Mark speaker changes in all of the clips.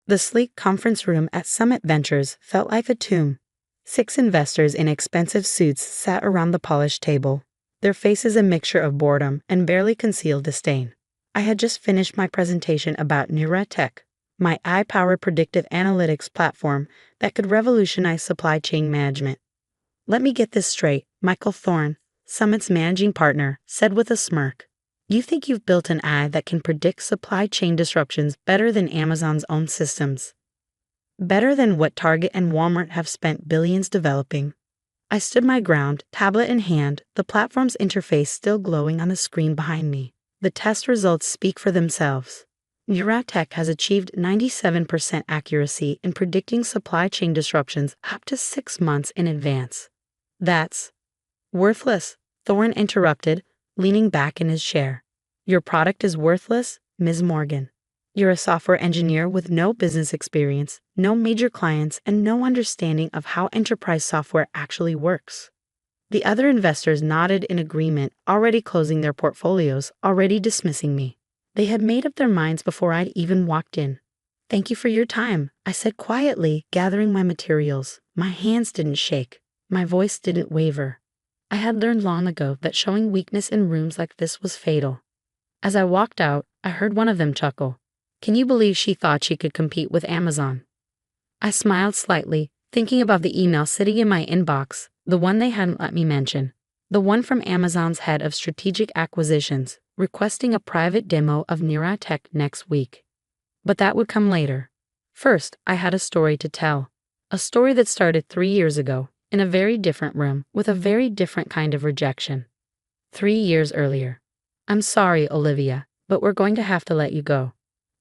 Speaker 1: The sleek conference room at Summit Ventures felt like a tomb. 6 investors in expensive suits sat around the polished table, their faces a mixture of boredom and barely concealed disdain. I had just finished my presentation about Neuratech, my AI-powered predictive analytics platform that could revolutionize supply chain management. "Let me get this straight," Michael Thorne, Summit's managing partner, said with a smirk. "You think you've built an AI that can predict supply chain disruptions better than Amazon's own systems? Better than what Target and Walmart have spent billions developing?" I stood my ground, tablet in hand, the platform's interface still glowing on the screen behind me. The test results speak for themselves. Neuratech has achieved 97% accuracy in predicting supply chain disruptions up to 6 months in advance. "That's worthless," Thorne interrupted, leaning back in his chair. "Your product is worthless, Ms. Morgan. You're a software engineer with no business experience, no major clients, and no understanding of how enterprise software actually works." The other investors nodded in agreement, already closing their portfolios, already dismissing me. They had made up their minds before I'd even walked in. "Thank you for your time," I said quietly, gathering my materials. My hands didn't shake. My voice didn't waver. I had learned long ago that showing weakness in rooms like this was fatal. As I walked out, I heard one of them chuckle. "Can you believe she thought she could compete with Amazon?" I smiled slightly, thinking about the email sitting in my inbox, the one they hadn't let me mention. The one from Amazon's head of strategic acquisitions, requesting a private demo of Neuratech next week. But that would come later. First, I had a story to tell. A story that started 3 years ago, in a very different room, with a very different kind of rejection. 3 years earlier. "I'm sorry, Olivia, but we're going to have to let you go."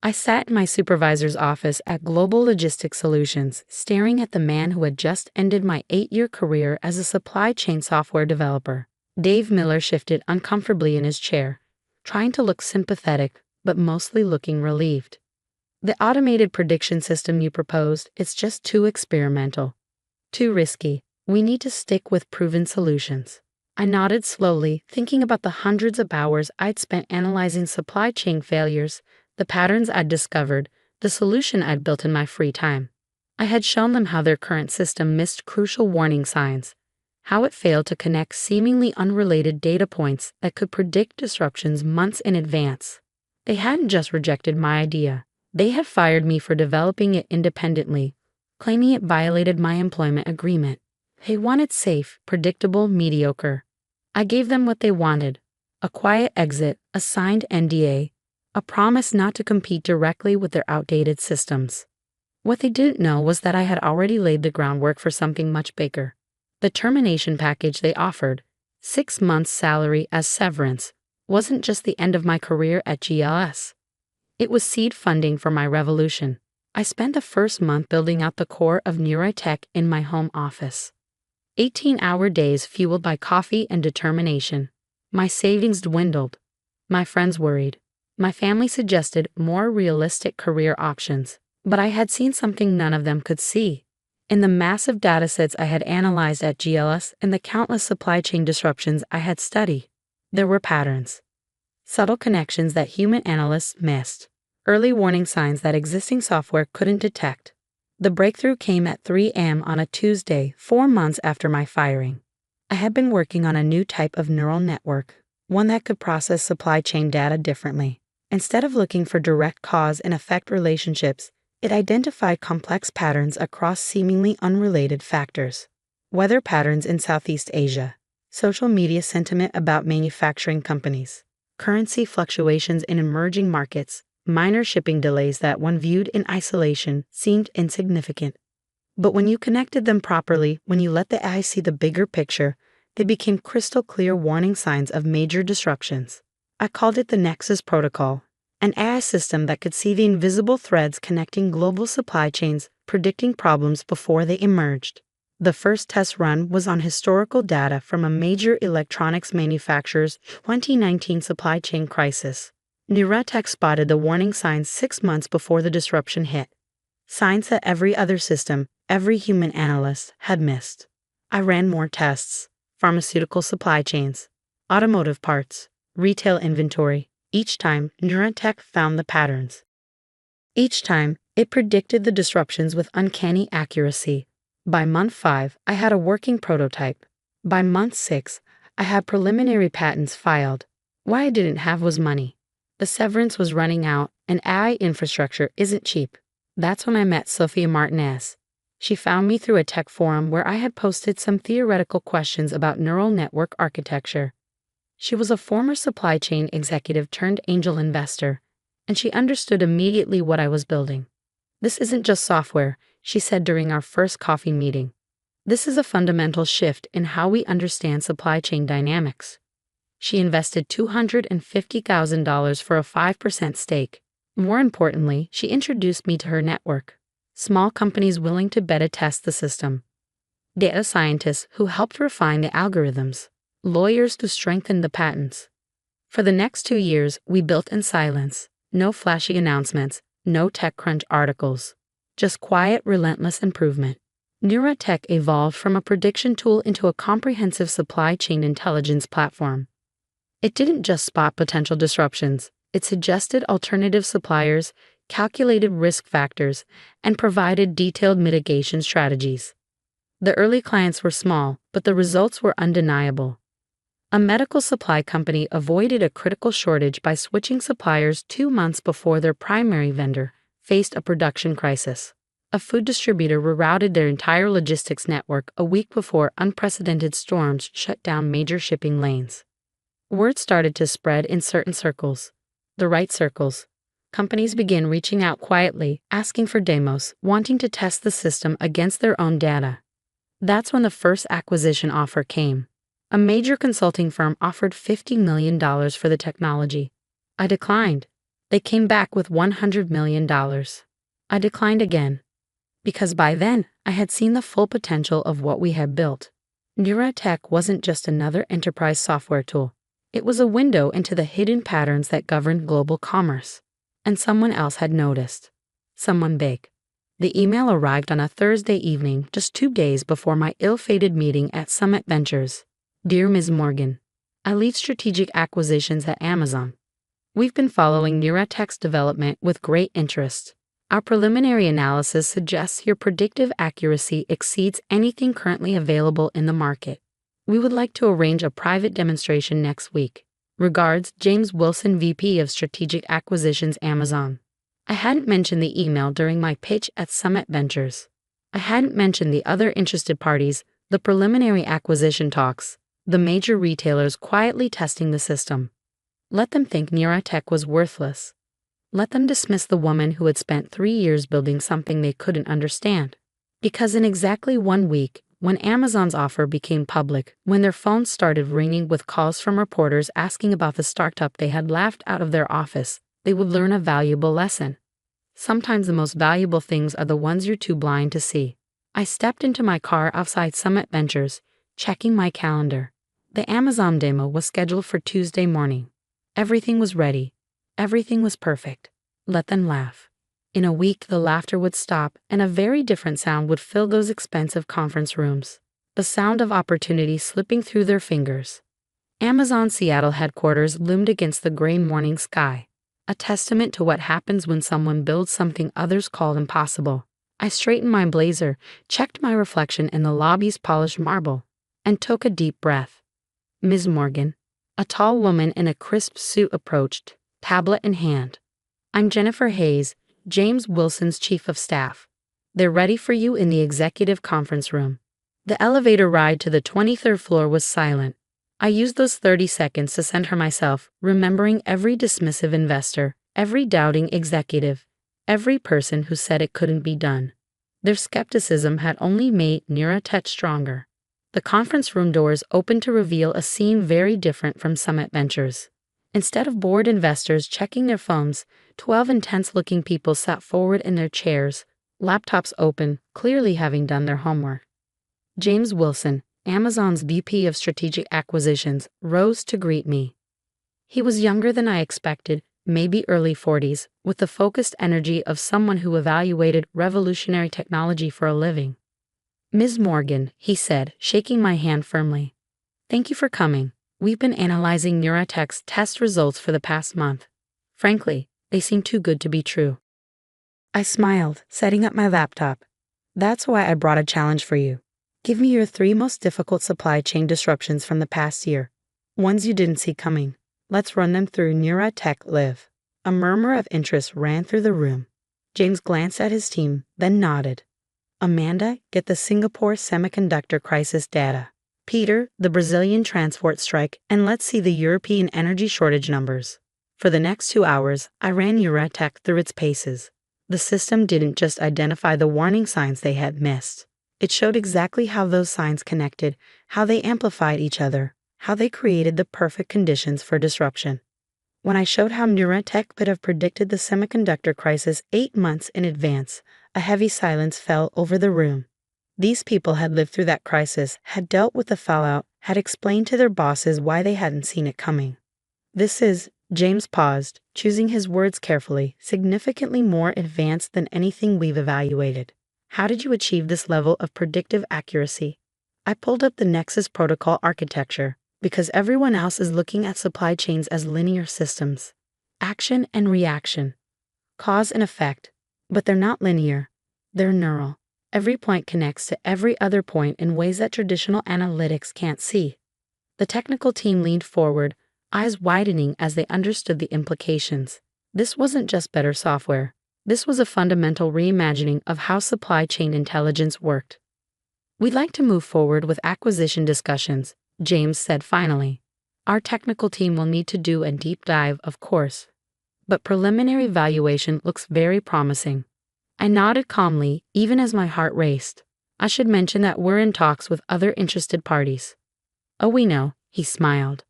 Speaker 1: I sat in my supervisor's office at Global Logistics Solutions, staring at the man who had just ended my 8-year career as a supply chain software developer. Dave Miller shifted uncomfortably in his chair, trying to look sympathetic, but mostly looking relieved. "The automated prediction system you proposed, it's just too experimental. Too risky. We need to stick with proven solutions." I nodded slowly, thinking about the hundreds of hours I'd spent analyzing supply chain failures, the patterns I'd discovered, the solution I'd built in my free time. I had shown them how their current system missed crucial warning signs, how it failed to connect seemingly unrelated data points that could predict disruptions months in advance. They hadn't just rejected my idea. They had fired me for developing it independently, claiming it violated my employment agreement. They wanted safe, predictable, mediocre. I gave them what they wanted: a quiet exit, a signed NDA, a promise not to compete directly with their outdated systems. What they didn't know was that I had already laid the groundwork for something much bigger. The termination package they offered, 6 months' salary as severance, wasn't just the end of my career at GLS. It was seed funding for my revolution. I spent the first month building out the core of Neuratech in my home office. 18-hour days fueled by coffee and determination. My savings dwindled. My friends worried. My family suggested more realistic career options, but I had seen something none of them could see. In the massive datasets I had analyzed at GLS and the countless supply chain disruptions I had studied, there were patterns. Subtle connections that human analysts missed. Early warning signs that existing software couldn't detect. The breakthrough came at 3 a.m. on a Tuesday, 4 months after my firing. I had been working on a new type of neural network, one that could process supply chain data differently. Instead of looking for direct cause and effect relationships, it identified complex patterns across seemingly unrelated factors. Weather patterns in Southeast Asia, social media sentiment about manufacturing companies, currency fluctuations in emerging markets, minor shipping delays that, when viewed in isolation, seemed insignificant. But when you connected them properly, when you let the eye see the bigger picture, they became crystal clear warning signs of major disruptions. I called it the Nexus Protocol, an AI system that could see the invisible threads connecting global supply chains, predicting problems before they emerged. The first test run was on historical data from a major electronics manufacturer's 2019 supply chain crisis. Neuratech spotted the warning signs 6 months before the disruption hit. Signs that every other system, every human analyst, had missed. I ran more tests: pharmaceutical supply chains, automotive parts, retail inventory. Each time, Neuratech found the patterns. Each time, It predicted the disruptions with uncanny accuracy. By month 5, I had a working prototype. By month 6, I had preliminary patents filed. What I didn't have was money. The severance was running out, and AI infrastructure isn't cheap. That's when I met Sophia Martinez. She found me through a tech forum where I had posted some theoretical questions about neural network architecture. She was a former supply chain executive turned angel investor, and she understood immediately what I was building. This isn't just software, she said during our first coffee meeting. This is a fundamental shift in how we understand supply chain dynamics. She invested $250,000 for a 5% stake. More importantly, she introduced me to her network. Small companies willing to beta test the system. Data scientists who helped refine the algorithms. Lawyers to strengthen the patents. For the next 2 years, we built in silence. No flashy announcements, no TechCrunch articles. Just quiet, relentless improvement. Neuratech evolved from a prediction tool into a comprehensive supply chain intelligence platform. It didn't just spot potential disruptions, it suggested alternative suppliers, calculated risk factors, and provided detailed mitigation strategies. The early clients were small, but the results were undeniable. A medical supply company avoided a critical shortage by switching suppliers 2 months before their primary vendor faced a production crisis. A food distributor rerouted their entire logistics network a week before unprecedented storms shut down major shipping lanes. Word started to spread in certain circles. The right circles. Companies began reaching out quietly, asking for demos, wanting to test the system against their own data. That's when the first acquisition offer came. A major consulting firm offered $50 million for the technology. I declined. They came back with $100 million. I declined again. Because by then, I had seen the full potential of what we had built. Neuratech wasn't just another enterprise software tool. It was a window into the hidden patterns that governed global commerce. And someone else had noticed. Someone big. The email arrived on a Thursday evening, just 2 days before my ill-fated meeting at Summit Ventures. Dear Ms. Morgan, I lead strategic acquisitions at Amazon. We've been following Neuratech's development with great interest. Our preliminary analysis suggests your predictive accuracy exceeds anything currently available in the market. We would like to arrange a private demonstration next week. Regards, James Wilson, VP of Strategic Acquisitions, Amazon. I hadn't mentioned the email during my pitch at Summit Ventures. I hadn't mentioned the other interested parties, the preliminary acquisition talks, the major retailers quietly testing the system. Let them think Neuratech was worthless. Let them dismiss the woman who had spent 3 years building something they couldn't understand. Because in exactly 1 week, when Amazon's offer became public, when their phones started ringing with calls from reporters asking about the startup they had laughed out of their office, they would learn a valuable lesson. Sometimes the most valuable things are the ones you're too blind to see. I stepped into my car outside Summit Ventures, checking my calendar. The Amazon demo was scheduled for Tuesday morning. Everything was ready. Everything was perfect. Let them laugh. In a week, the laughter would stop, and a very different sound would fill those expensive conference rooms. The sound of opportunity slipping through their fingers. Amazon Seattle headquarters loomed against the gray morning sky, a testament to what happens when someone builds something others call impossible. I straightened my blazer, checked my reflection in the lobby's polished marble, and took a deep breath. Ms. Morgan, a tall woman in a crisp suit approached, tablet in hand. I'm Jennifer Hayes, James Wilson's chief of staff. They're ready for you in the executive conference room. The elevator ride to the 23rd floor was silent. I used those 30 seconds to center myself, remembering every dismissive investor, every doubting executive, every person who said it couldn't be done. Their skepticism had only made Neuratech stronger. The conference room doors opened to reveal a scene very different from Summit Ventures. Instead of bored investors checking their phones, 12 intense-looking people sat forward in their chairs, laptops open, clearly having done their homework. James Wilson, Amazon's VP of Strategic Acquisitions, rose to greet me. He was younger than I expected, maybe early 40s, with the focused energy of someone who evaluated revolutionary technology for a living. Ms. Morgan, he said, shaking my hand firmly. Thank you for coming. We've been analyzing Neuratech's test results for the past month. Frankly, they seem too good to be true. I smiled, setting up my laptop. That's why I brought a challenge for you. Give me your 3 most difficult supply chain disruptions from the past year. Ones you didn't see coming. Let's run them through Neurotech Live. A murmur of interest ran through the room. James glanced at his team, then nodded. Amanda, get the Singapore semiconductor crisis data. Peter, the Brazilian transport strike, and let's see the European energy shortage numbers. For the next 2 hours, I ran Neurotech through its paces. The system didn't just identify the warning signs they had missed. It showed exactly how those signs connected, how they amplified each other, how they created the perfect conditions for disruption. When I showed how Neurotech could have predicted the semiconductor crisis 8 months in advance, a heavy silence fell over the room. These people had lived through that crisis, had dealt with the fallout, had explained to their bosses why they hadn't seen it coming. This is, James paused, choosing his words carefully, significantly more advanced than anything we've evaluated. How did you achieve this level of predictive accuracy? I pulled up the Nexus protocol architecture, because everyone else is looking at supply chains as linear systems. Action and reaction. Cause and effect. But they're not linear. They're neural. Every point connects to every other point in ways that traditional analytics can't see. The technical team leaned forward, eyes widening as they understood the implications. This wasn't just better software. This was a fundamental reimagining of how supply chain intelligence worked. We'd like to move forward with acquisition discussions, James said finally. Our technical team will need to do a deep dive, of course. But preliminary valuation looks very promising. I nodded calmly, even as my heart raced. I should mention that we're in talks with other interested parties. Oh, we know, he smiled.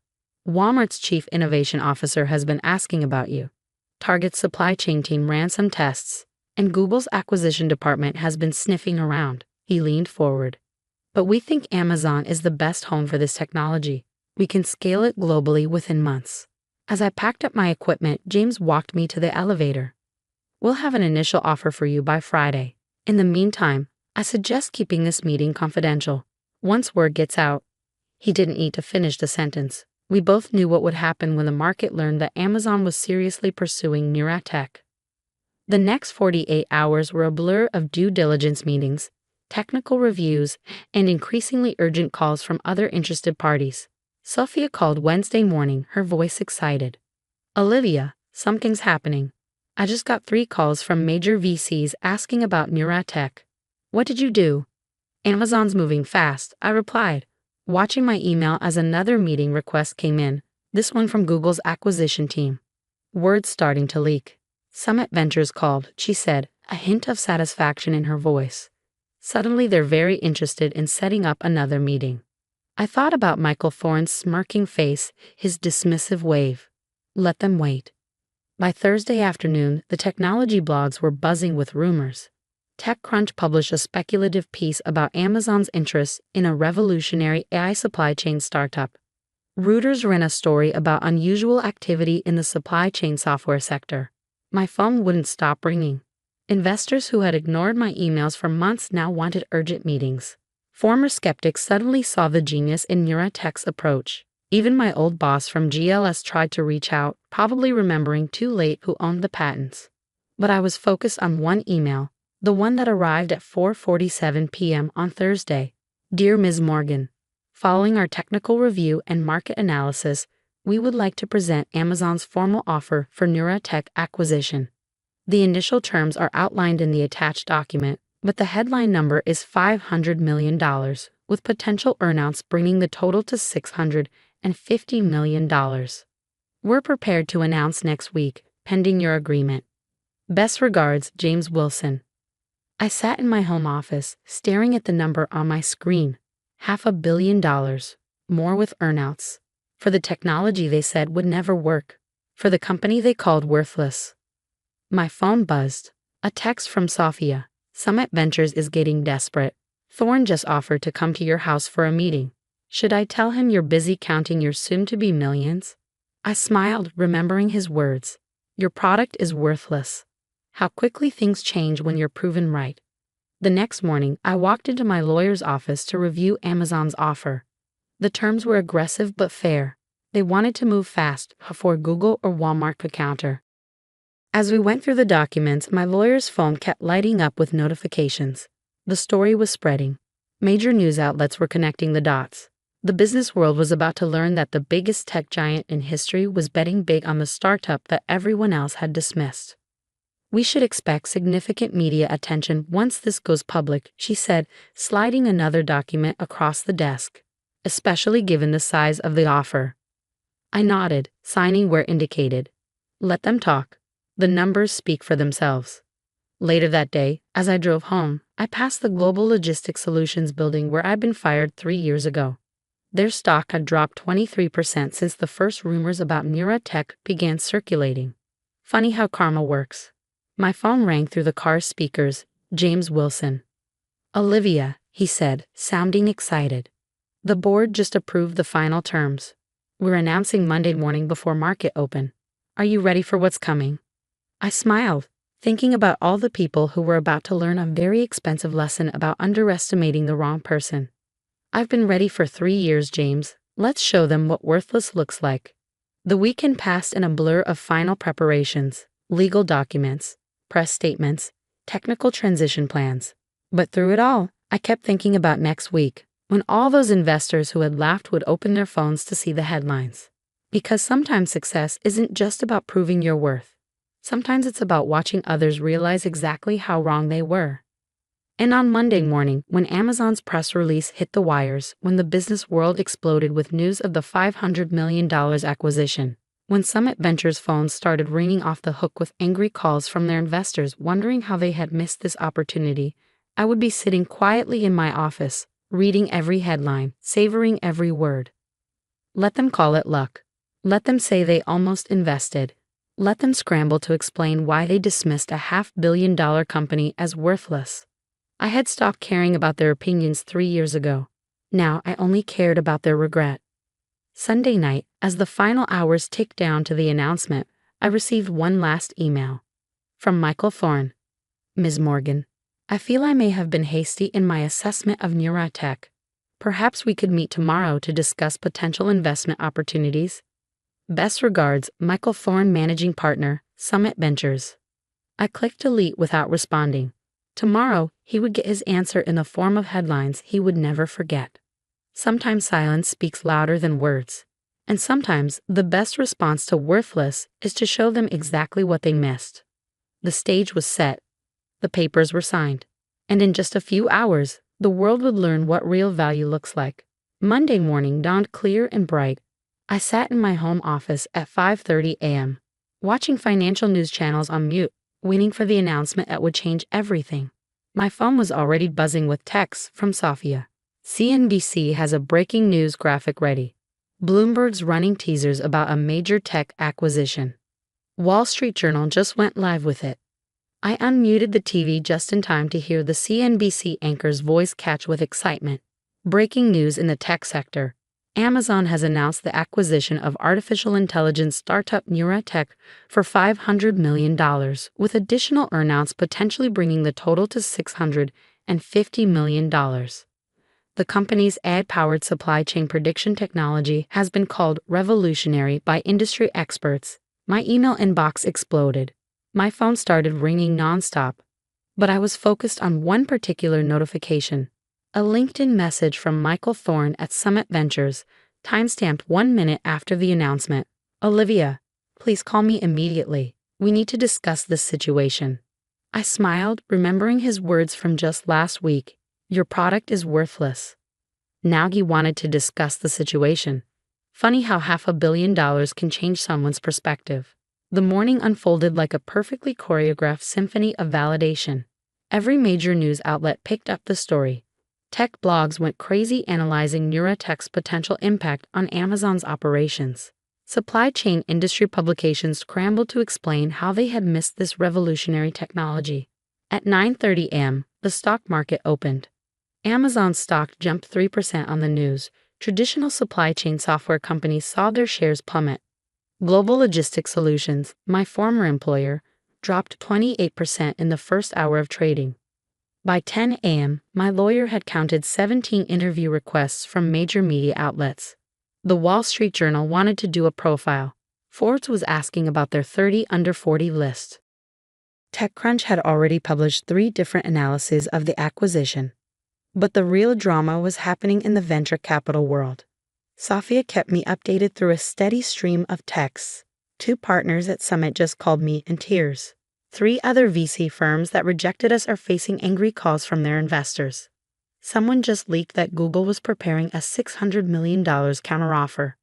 Speaker 1: Walmart's chief innovation officer has been asking about you. Target's supply chain team ran some tests, and Google's acquisition department has been sniffing around. He leaned forward. But we think Amazon is the best home for this technology. We can scale it globally within months. As I packed up my equipment, James walked me to the elevator. We'll have an initial offer for you by Friday. In the meantime, I suggest keeping this meeting confidential. Once word gets out. He didn't need to finish the sentence. We both knew what would happen when the market learned that Amazon was seriously pursuing Neurotech. The next 48 hours were a blur of due diligence meetings, technical reviews, and increasingly urgent calls from other interested parties. Sophia called Wednesday morning, her voice excited. Olivia, something's happening. I just got 3 calls from major VCs asking about Neurotech. What did you do? Amazon's moving fast, I replied, watching my email as another meeting request came in, this one from Google's acquisition team. Words starting to leak. Summit Ventures called, she said, a hint of satisfaction in her voice. Suddenly they're very interested in setting up another meeting. I thought about Michael Thorne's smirking face, his dismissive wave. Let them wait. By Thursday afternoon, the technology blogs were buzzing with rumors. TechCrunch published a speculative piece about Amazon's interest in a revolutionary AI supply chain startup. Reuters ran a story about unusual activity in the supply chain software sector. My phone wouldn't stop ringing. Investors who had ignored my emails for months now wanted urgent meetings. Former skeptics suddenly saw the genius in Neurotech's approach. Even my old boss from GLS tried to reach out, probably remembering too late who owned the patents. But I was focused on one email, the one that arrived at 4:47 p.m. on Thursday. Dear Ms. Morgan, following our technical review and market analysis, we would like to present Amazon's formal offer for Neurotech acquisition. The initial terms are outlined in the attached document, but the headline number is $500 million, with potential earnouts bringing the total to $650 million. We're prepared to announce next week, pending your agreement. Best regards, James Wilson. I sat in my home office, staring at the number on my screen. $500 million, more with earnouts. For the technology they said would never work. For the company they called worthless. My phone buzzed. A text from Sophia. Summit Ventures is getting desperate. Thorne just offered to come to your house for a meeting. Should I tell him you're busy counting your soon-to-be millions? I smiled, remembering his words. Your product is worthless. How quickly things change when you're proven right. The next morning, I walked into my lawyer's office to review Amazon's offer. The terms were aggressive but fair. They wanted to move fast before Google or Walmart could counter. As we went through the documents, my lawyer's phone kept lighting up with notifications. The story was spreading. Major news outlets were connecting the dots. The business world was about to learn that the biggest tech giant in history was betting big on the startup that everyone else had dismissed. "We should expect significant media attention once this goes public," she said, sliding another document across the desk, "especially given the size of the offer." I nodded, signing where indicated. Let them talk. The numbers speak for themselves. Later that day, as I drove home, I passed the Global Logistics Solutions building where I'd been fired 3 years ago. Their stock had dropped 23% since the first rumors about Neurotech began circulating. Funny how karma works. My phone rang through the car's speakers. James Wilson. "Olivia," he said, sounding excited. "The board just approved the final terms. We're announcing Monday morning before market open. Are you ready for what's coming?" I smiled, thinking about all the people who were about to learn a very expensive lesson about underestimating the wrong person. "I've been ready for 3 years, James. Let's show them what worthless looks like." The weekend passed in a blur of final preparations, legal documents, press statements, technical transition plans. But through it all, I kept thinking about next week, when all those investors who had laughed would open their phones to see the headlines. Because sometimes success isn't just about proving your worth. Sometimes it's about watching others realize exactly how wrong they were. And on Monday morning, when Amazon's press release hit the wires, when the business world exploded with news of the $500 million acquisition, when Summit Ventures phones started ringing off the hook with angry calls from their investors wondering how they had missed this opportunity, I would be sitting quietly in my office, reading every headline, savoring every word. Let them call it luck. Let them say they almost invested. Let them scramble to explain why they dismissed a $500 million company as worthless. I had stopped caring about their opinions 3 years ago. Now I only cared about their regret. Sunday night, as the final hours ticked down to the announcement, I received one last email. From Michael Thorne. "Ms. Morgan, I feel I may have been hasty in my assessment of Neurotech. Perhaps we could meet tomorrow to discuss potential investment opportunities. Best regards, Michael Thorne, Managing Partner, Summit Ventures." I clicked delete without responding. Tomorrow, he would get his answer in the form of headlines he would never forget. Sometimes silence speaks louder than words. And sometimes the best response to worthless is to show them exactly what they missed. The stage was set. The papers were signed. And in just a few hours, the world would learn what real value looks like. Monday morning dawned clear and bright. I sat in my home office at 5:30 a.m., watching financial news channels on mute, waiting for the announcement that would change everything. My phone was already buzzing with texts from Sofia. CNBC has a breaking news graphic ready. Bloomberg's running teasers about a major tech acquisition. Wall Street Journal just went live with it. I unmuted the TV just in time to hear the CNBC anchor's voice catch with excitement. Breaking news in the tech sector. Amazon has announced the acquisition of artificial intelligence startup Neurotech for $500 million, with additional earnouts potentially bringing the total to $650 million. The company's AI-powered supply chain prediction technology has been called revolutionary by industry experts. My email inbox exploded. My phone started ringing nonstop. But I was focused on one particular notification. A LinkedIn message from Michael Thorne at Summit Ventures, timestamped 1 minute after the announcement. "Olivia, please call me immediately. We need to discuss this situation." I smiled, remembering his words from just last week. "Your product is worthless." Now he wanted to discuss the situation. Funny how $500 million can change someone's perspective. The morning unfolded like a perfectly choreographed symphony of validation. Every major news outlet picked up the story. Tech blogs went crazy analyzing Neurotech's potential impact on Amazon's operations. Supply chain industry publications scrambled to explain how they had missed this revolutionary technology. At 9:30 a.m., the stock market opened. Amazon's stock jumped 3% on the news. Traditional supply chain software companies saw their shares plummet. Global Logistics Solutions, my former employer, dropped 28% in the first hour of trading. By 10 a.m., my lawyer had counted 17 interview requests from major media outlets. The Wall Street Journal wanted to do a profile. Forbes was asking about their 30 under 40 list. TechCrunch had already published 3 different analyses of the acquisition. But the real drama was happening in the venture capital world. Sophia kept me updated through a steady stream of texts. 2 partners at Summit just called me in tears. 3 other VC firms that rejected us are facing angry calls from their investors. Someone just leaked that Google was preparing a $600 million counteroffer.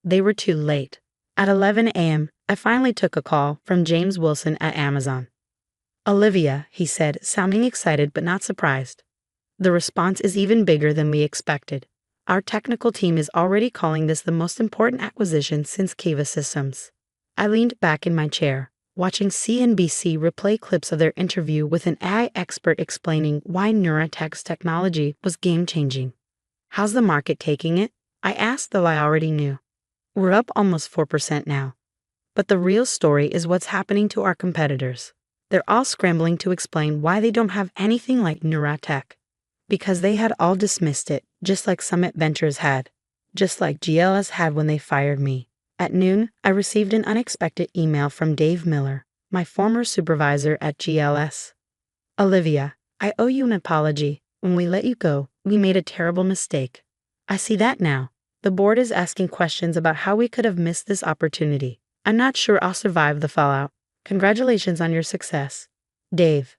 Speaker 1: They were too late. At 11 a.m., I finally took a call from James Wilson at Amazon. "Olivia," he said, sounding excited but not surprised. "The response is even bigger than we expected. Our technical team is already calling this the most important acquisition since Kiva Systems." I leaned back in my chair, watching CNBC replay clips of their interview with an AI expert explaining why Neuratech's technology was game-changing. "How's the market taking it?" I asked, though I already knew. "We're up almost 4% now. But the real story is what's happening to our competitors. They're all scrambling to explain why they don't have anything like Neuratech. Because they had all dismissed it, just like Summit Ventures had. Just like GLS had when they fired me. At noon, I received an unexpected email from Dave Miller, my former supervisor at GLS. "Olivia, I owe you an apology. When we let you go, we made a terrible mistake. I see that now. The board is asking questions about how we could have missed this opportunity. I'm not sure I'll survive the fallout. Congratulations on your success. Dave."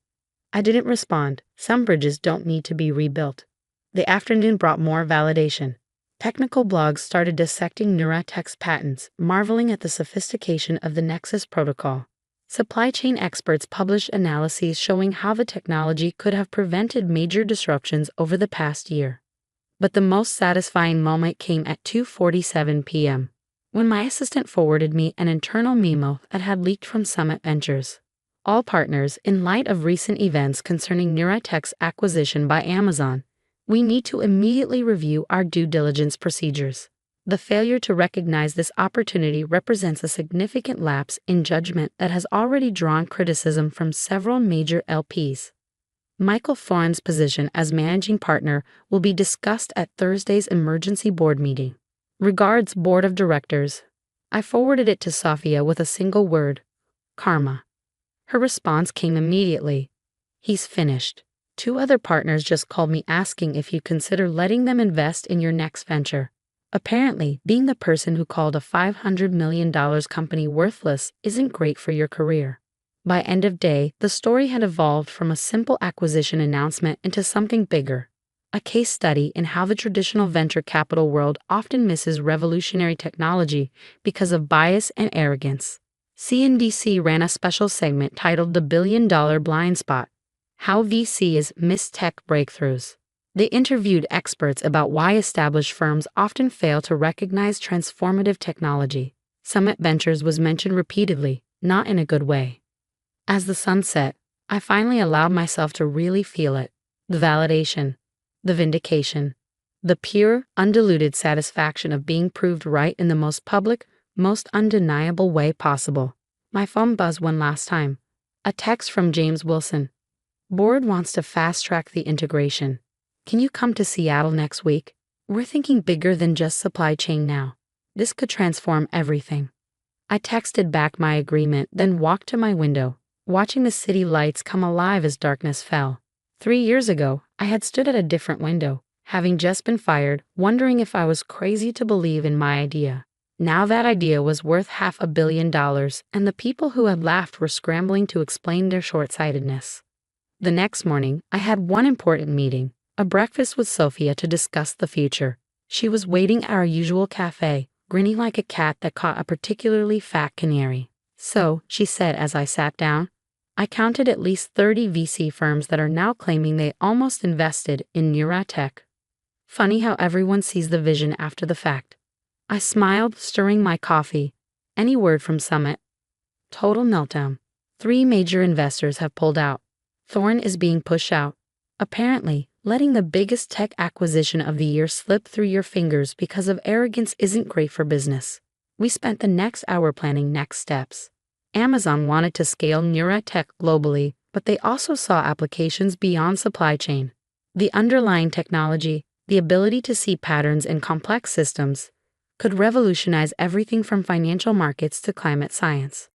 Speaker 1: I didn't respond. Some bridges don't need to be rebuilt. The afternoon brought more validation. Technical blogs started dissecting Neuratech's patents, marveling at the sophistication of the Nexus protocol. Supply chain experts published analyses showing how the technology could have prevented major disruptions over the past year. But the most satisfying moment came at 2:47 p.m., when my assistant forwarded me an internal memo that had leaked from Summit Ventures. "All partners, in light of recent events concerning Neuratech's acquisition by Amazon, we need to immediately review our due diligence procedures. The failure to recognize this opportunity represents a significant lapse in judgment that has already drawn criticism from several major LPs. Michael Thorne's position as managing partner will be discussed at Thursday's emergency board meeting. Regards, Board of Directors." I forwarded it to Sophia with a single word: karma. Her response came immediately: "He's finished. 2 other partners just called me asking if you'd consider letting them invest in your next venture. Apparently, being the person who called a $500 million company worthless isn't great for your career." By end of day, the story had evolved from a simple acquisition announcement into something bigger. A case study in how the traditional venture capital world often misses revolutionary technology because of bias and arrogance. CNBC ran a special segment titled "The Billion-Dollar Blind Spot: How VCs Miss Tech Breakthroughs." They interviewed experts about why established firms often fail to recognize transformative technology. Summit Ventures was mentioned repeatedly, not in a good way. As the sun set, I finally allowed myself to really feel it: the validation, the vindication, the pure, undiluted satisfaction of being proved right in the most public, most undeniable way possible. My phone buzzed one last time. A text from James Wilson. "Board wants to fast-track the integration. Can you come to Seattle next week? We're thinking bigger than just supply chain now. This could transform everything." I texted back my agreement, then walked to my window, watching the city lights come alive as darkness fell. 3 years ago, I had stood at a different window, having just been fired, wondering if I was crazy to believe in my idea. Now that idea was worth $500 million, and the people who had laughed were scrambling to explain their short-sightedness. The next morning, I had one important meeting, a breakfast with Sophia to discuss the future. She was waiting at our usual cafe, grinning like a cat that caught a particularly fat canary. "So," she said as I sat down, "I counted at least 30 VC firms that are now claiming they almost invested in Neuratech. Funny how everyone sees the vision after the fact." I smiled, stirring my coffee. "Any word from Summit?" Total meltdown. 3 major investors have pulled out. Thorne is being pushed out. Apparently, letting the biggest tech acquisition of the year slip through your fingers because of arrogance isn't great for business. We spent the next hour planning next steps. Amazon wanted to scale Neuratech globally, but they also saw applications beyond supply chain. The underlying technology, the ability to see patterns in complex systems, could revolutionize everything from financial markets to climate science.